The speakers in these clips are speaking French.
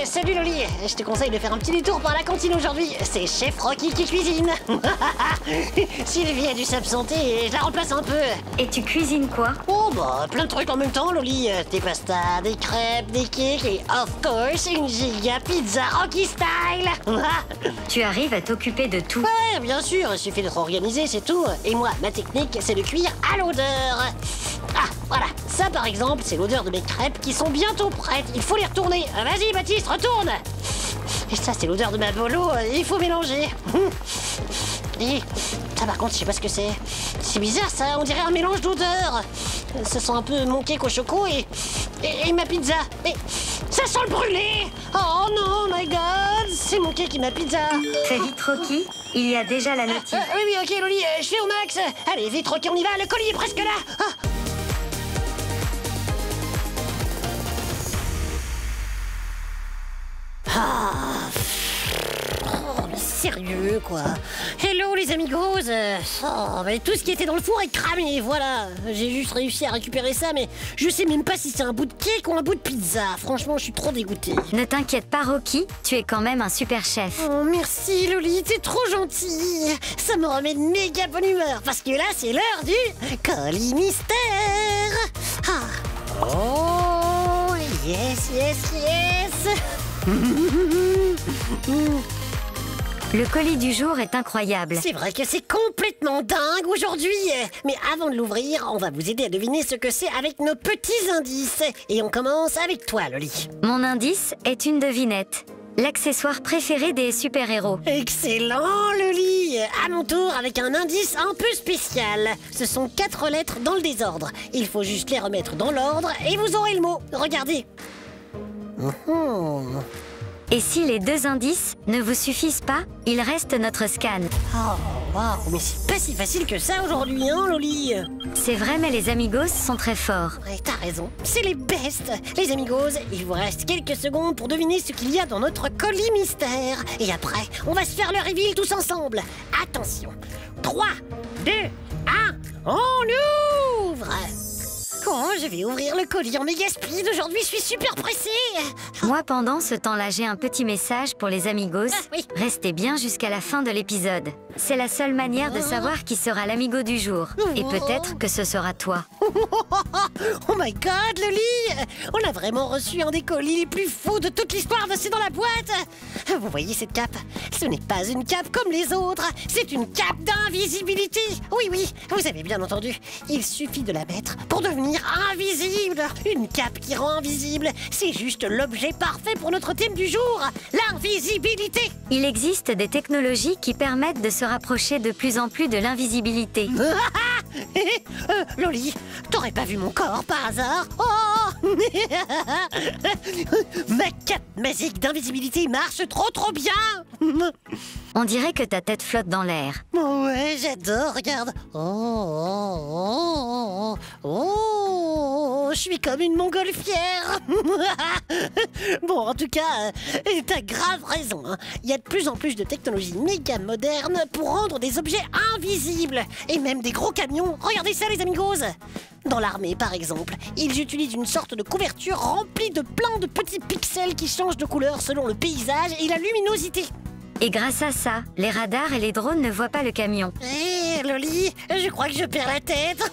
Salut Loli, je te conseille de faire un petit détour par la cantine aujourd'hui. C'est Chef Rocky qui cuisine. Sylvie a dû s'absenter et je la remplace un peu. Et tu cuisines quoi? Oh bah plein de trucs en même temps Loli. Des pastas, des crêpes, des cakes et of course une giga pizza Rocky style. Tu arrives à t'occuper de tout. Ouais bien sûr, il suffit d'être organisé, c'est tout. Et moi, ma technique c'est de cuire à l'odeur. Ah voilà, ça par exemple c'est l'odeur de mes crêpes qui sont bientôt prêtes. Il faut les retourner. Vas-y Baptiste, retourne. Et ça c'est l'odeur de ma bolo, il faut mélanger. Et ça par contre je sais pas ce que c'est. C'est bizarre ça, on dirait un mélange d'odeurs. Ça sent un peu mon cake au choco et ma pizza. Mais ça sent le brûlé. Oh non, my god, c'est mon cake et ma pizza. Fais vite Rocky, il y a déjà la notice. Oui ok Loli, je fais au max. Allez vite Rocky, on y va, le colis est presque là. Ah. Oh, mais sérieux quoi. Hello les amigos. Mais tout ce qui était dans le four est cramé, voilà. J'ai juste réussi à récupérer ça, mais je sais même pas si c'est un bout de cake ou un bout de pizza. Franchement, je suis trop dégoûtée. Ne t'inquiète pas Rocky, tu es quand même un super chef. Oh merci Loli, t'es trop gentille. Ça me remet de méga bonne humeur, parce que là c'est l'heure du colis mystère. Ah. Oh yes, yes, yes. Le colis du jour est incroyable. C'est vrai que c'est complètement dingue aujourd'hui. Mais avant de l'ouvrir, on va vous aider à deviner ce que c'est avec nos petits indices. Et on commence avec toi, Loli. Mon indice est une devinette. L'accessoire préféré des super-héros. Excellent, Loli. À mon tour, avec un indice un peu spécial. Ce sont 4 lettres dans le désordre. Il faut juste les remettre dans l'ordre et vous aurez le mot. Regardez. Et si les 2 indices ne vous suffisent pas, il reste notre scan. Oh, waouh, mais c'est pas si facile que ça aujourd'hui, hein, Loli? C'est vrai, mais les amigos sont très forts. Ouais, t'as raison, c'est les bestes. Les amigos, il vous reste quelques secondes pour deviner ce qu'il y a dans notre colis mystère. Et après, on va se faire le reveal tous ensemble. Attention, 3, 2, 1, on ouvre. Oh, je vais ouvrir le colis en méga speed. Aujourd'hui, je suis super pressée. Moi, pendant ce temps-là, j'ai un petit message pour les amigos. Oui. Restez bien jusqu'à la fin de l'épisode. C'est la seule manière de savoir qui sera l'amigo du jour. Et peut-être que ce sera toi. Oh my god, Loli! On a vraiment reçu un des colis les plus fous de toute l'histoire de C'est dans la boîte. Vous voyez cette cape? Ce n'est pas une cape comme les autres. C'est une cape d'invisibilité. Oui, oui, vous avez bien entendu. Il suffit de la mettre pour devenir invisible. Une cape qui rend invisible. C'est juste l'objet parfait pour notre thème du jour. L'invisibilité. Il existe des technologies qui permettent de se rapprocher de plus en plus de l'invisibilité. Loli, t'aurais pas vu mon corps par hasard? Oh. Ma cape magique d'invisibilité marche trop bien. On dirait que ta tête flotte dans l'air. Ouais, j'adore, regarde. Oh, je suis comme une montgolfière. Bon, en tout cas, t'as grave raison, hein. Il y a de plus en plus de technologies méga modernes pour rendre des objets invisibles. Et même des gros camions. Regardez ça, les amigos. Dans l'armée, par exemple, ils utilisent une sorte de couverture remplie de plein de petits pixels qui changent de couleur selon le paysage et la luminosité. Et grâce à ça, les radars et les drones ne voient pas le camion. Hé, Loli, je crois que je perds la tête.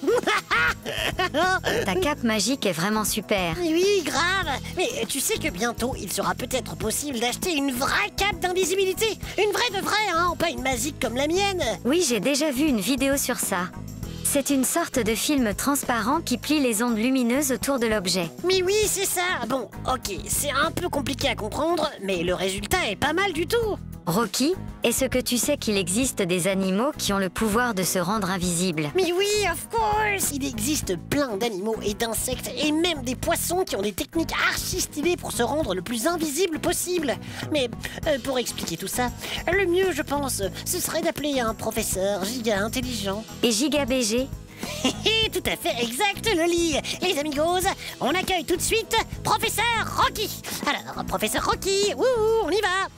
Ta cape magique est vraiment super. Oui, grave. Mais tu sais que bientôt, il sera peut-être possible d'acheter une vraie cape d'invisibilité. Une vraie de vraie, hein, pas une magique comme la mienne. Oui, j'ai déjà vu une vidéo sur ça. C'est une sorte de film transparent qui plie les ondes lumineuses autour de l'objet. Mais oui, c'est ça. Bon, ok, c'est un peu compliqué à comprendre, mais le résultat est pas mal du tout. Rocky, est-ce que tu sais qu'il existe des animaux qui ont le pouvoir de se rendre invisibles? Mais oui, of course. Il existe plein d'animaux et d'insectes et même des poissons qui ont des techniques archi stylées pour se rendre le plus invisible possible. Mais pour expliquer tout ça, le mieux, je pense, ce serait d'appeler un professeur giga intelligent. Et Giga BG? Tout à fait exact, Loli. Les amigos, on accueille tout de suite Professeur Rocky. Alors, Professeur Rocky, wouhou, on y va.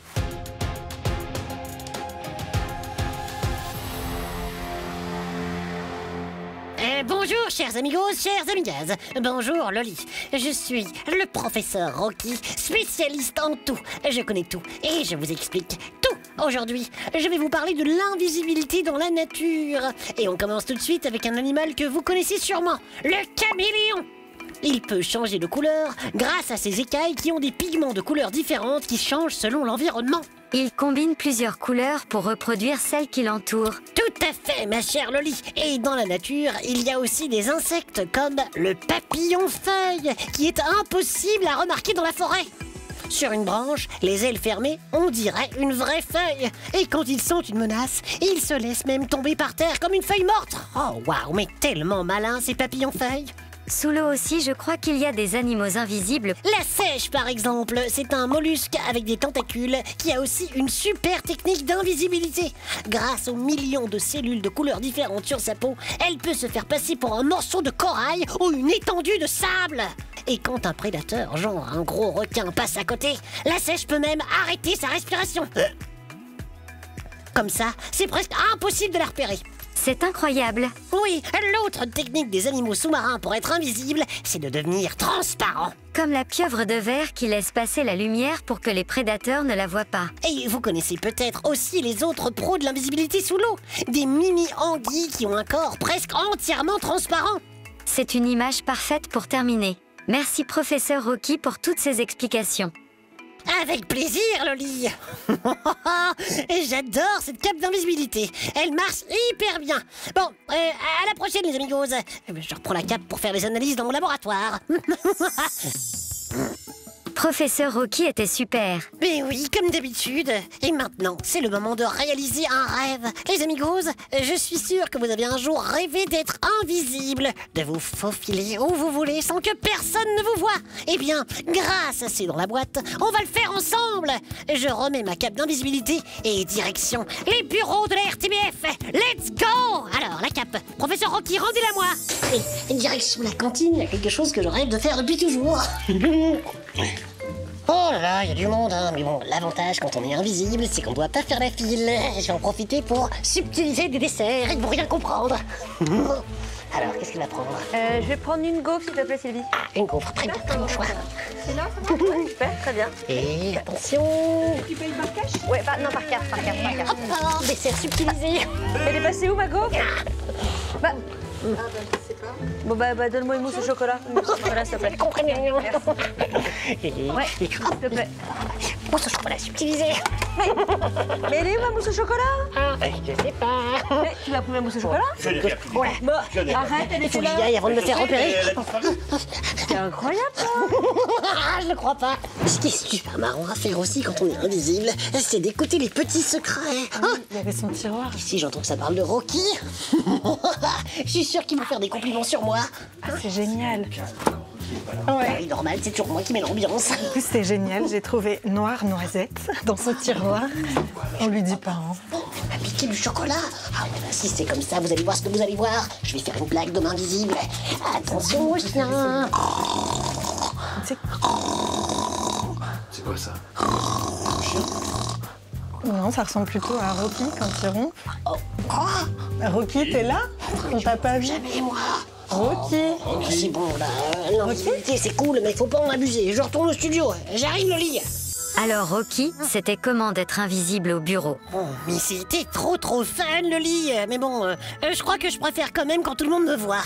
Bonjour, chers amigos, chers amigas. Bonjour, Loli. Je suis le professeur Rocky, spécialiste en tout. Je connais tout et je vous explique tout. Aujourd'hui, je vais vous parler de l'invisibilité dans la nature. Et on commence tout de suite avec un animal que vous connaissez sûrement, le caméléon. Il peut changer de couleur grâce à ses écailles qui ont des pigments de couleurs différentes qui changent selon l'environnement. Il combine plusieurs couleurs pour reproduire celles qui l'entourent. Tout à fait, ma chère Loli. Et dans la nature, il y a aussi des insectes comme le papillon-feuille, qui est impossible à remarquer dans la forêt. Sur une branche, les ailes fermées, on dirait une vraie feuille. Et quand ils sentent une menace, ils se laissent même tomber par terre comme une feuille morte. Oh waouh, mais tellement malin ces papillons-feuilles. Sous l'eau aussi, je crois qu'il y a des animaux invisibles. La sèche, par exemple, c'est un mollusque avec des tentacules qui a aussi une super technique d'invisibilité. Grâce aux millions de cellules de couleurs différentes sur sa peau, elle peut se faire passer pour un morceau de corail ou une étendue de sable. Et quand un prédateur, genre un gros requin, passe à côté, la sèche peut même arrêter sa respiration. Comme ça, c'est presque impossible de la repérer. C'est incroyable. Oui, l'autre technique des animaux sous-marins pour être invisibles, c'est de devenir transparent. Comme la pieuvre de verre qui laisse passer la lumière pour que les prédateurs ne la voient pas. Et vous connaissez peut-être aussi les autres pros de l'invisibilité sous l'eau. Des mini-anguilles qui ont un corps presque entièrement transparent. C'est une image parfaite pour terminer. Merci professeur Rocky pour toutes ces explications. Avec plaisir, Loli. J'adore cette cape d'invisibilité. Elle marche hyper bien. Bon, à la prochaine, les amigos. Je reprends la cape pour faire les analyses dans mon laboratoire. Professeur Rocky était super. Mais oui, comme d'habitude. Et maintenant, c'est le moment de réaliser un rêve. Les amigos, je suis sûre que vous avez un jour rêvé d'être invisible, de vous faufiler où vous voulez sans que personne ne vous voie. Eh bien, grâce à C'est dans la boîte, on va le faire ensemble. Je remets ma cape d'invisibilité et direction les bureaux de la RTBF. Let's go! Alors, la cape. Professeur Rocky, rendez-la moi. Et direction la cantine, il y a quelque chose que je rêve de faire depuis toujours. Oh là là, il y a du monde, hein. Mais bon, l'avantage quand on est invisible, c'est qu'on doit pas faire la file. Je vais en profiter pour subtiliser des desserts et pour rien comprendre. Alors, qu'est-ce qu'il va prendre? Je vais prendre une gaufre, s'il te plaît, Sylvie. Ah, une gaufre, très bien, très bon choix. C'est là, ça va? Ouais, super, très bien. Et attention. Tu payes par cash? Ouais, non, par carte. Hop là, dessert subtilisé. Elle est passée où, ma gaufre? Bah... Ah bah je sais pas. Bon bah donne-moi une mousse au chocolat. Une mousse au chocolat, s'il te plaît. Comprenez rien. Ouais, s'il te plaît. Mousse au chocolat subtilisé. Mais elle est où ma mousse au chocolat? Ah, je sais pas. Mais tu m'as pris ma mousse au chocolat? Ouais. Bon, arrête, elle Il faut était que j'y là. aille avant de me faire repérer. C'est incroyable, ça. Je ne crois pas. Ce qui est super marrant à faire aussi quand on est invisible, c'est d'écouter les petits secrets. Il y avait son tiroir. Ici, j'entends que ça parle de Rocky. Je suis sûr qu'ils vont faire des compliments sur moi. C'est génial. Oui, normal, c'est toujours moi qui mets l'ambiance. En plus, c'est génial. J'ai trouvé Noir Noisette dans son tiroir. On lui dit pas. Hein. À piquer du chocolat. Ah, bah, si c'est comme ça, vous allez voir ce que vous allez voir. Je vais faire une blague d'homme invisible. Attention au chien. C'est C'est quoi ça? Non, ça ressemble plutôt à Rocky quand il ronfle. Oh, quoi? Rocky, t'es là? On t'a pas vu? Jamais moi. Rocky. Oh, c'est bon, là. L'invisibilité, c'est cool, mais il faut pas en abuser. Je retourne au studio. J'arrive, Loli. Alors Rocky, c'était comment d'être invisible au bureau? Oh, mais c'était trop fun, Loli. Mais bon, je crois que je préfère quand même quand tout le monde me voit.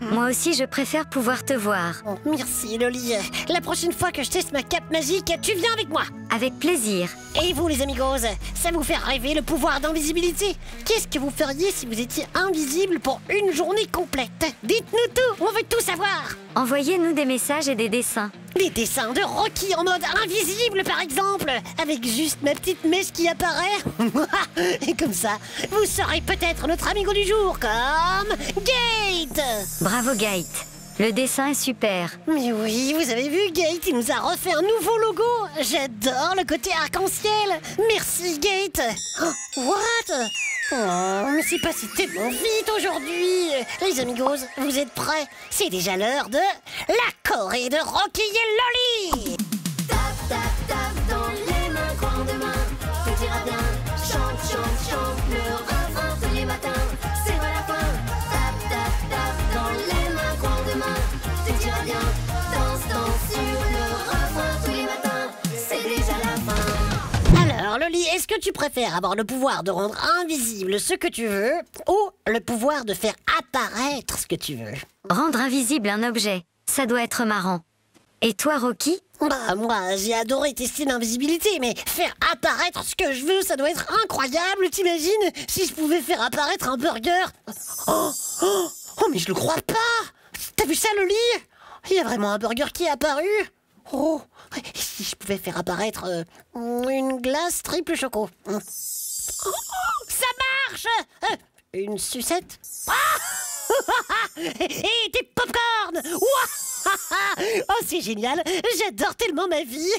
Moi aussi, je préfère pouvoir te voir. Oh, merci, Loli. La prochaine fois que je teste ma cape magique, tu viens avec moi. Avec plaisir. Et vous, les amigos, ça vous fait rêver le pouvoir d'invisibilité? Qu'est-ce que vous feriez si vous étiez invisible pour une journée complète? Dites-nous tout, on veut tout savoir. Envoyez-nous des messages et des dessins. Des dessins de Rocky en mode invisible, par exemple, avec juste ma petite mèche qui apparaît. Et comme ça, vous serez peut-être notre amigo du jour, comme Gate. Bravo Gate. Le dessin est super. Mais oui, vous avez vu, Gate, il nous a refait un nouveau logo. J'adore le côté arc-en-ciel. Merci, Gate. Oh, what? Oh, mais c'est passé tellement vite aujourd'hui. Les amigos, vous êtes prêts? C'est déjà l'heure de la Corée de Rocky et Loli. Tape, tape, tape dans les mains, grande main, tout ira bien. Chante, chante, chante le refrain tous les matins, c'est pas la fin. Tape, tape, tape dans que tu préfères, avoir le pouvoir de rendre invisible ce que tu veux ou le pouvoir de faire apparaître ce que tu veux? Rendre invisible un objet, ça doit être marrant. Et toi, Rocky? Bah, moi, j'ai adoré tester l'invisibilité, mais faire apparaître ce que je veux, ça doit être incroyable, t'imagines? Si je pouvais faire apparaître un burger... Oh, mais je le crois pas! T'as vu ça, Loli? Il y a vraiment un burger qui est apparu? Oh, si je pouvais faire apparaître une glace triple choco. Oh, ça marche! Une sucette? Et des pop-corn! Ouah! Oh, c'est génial! J'adore tellement ma vie!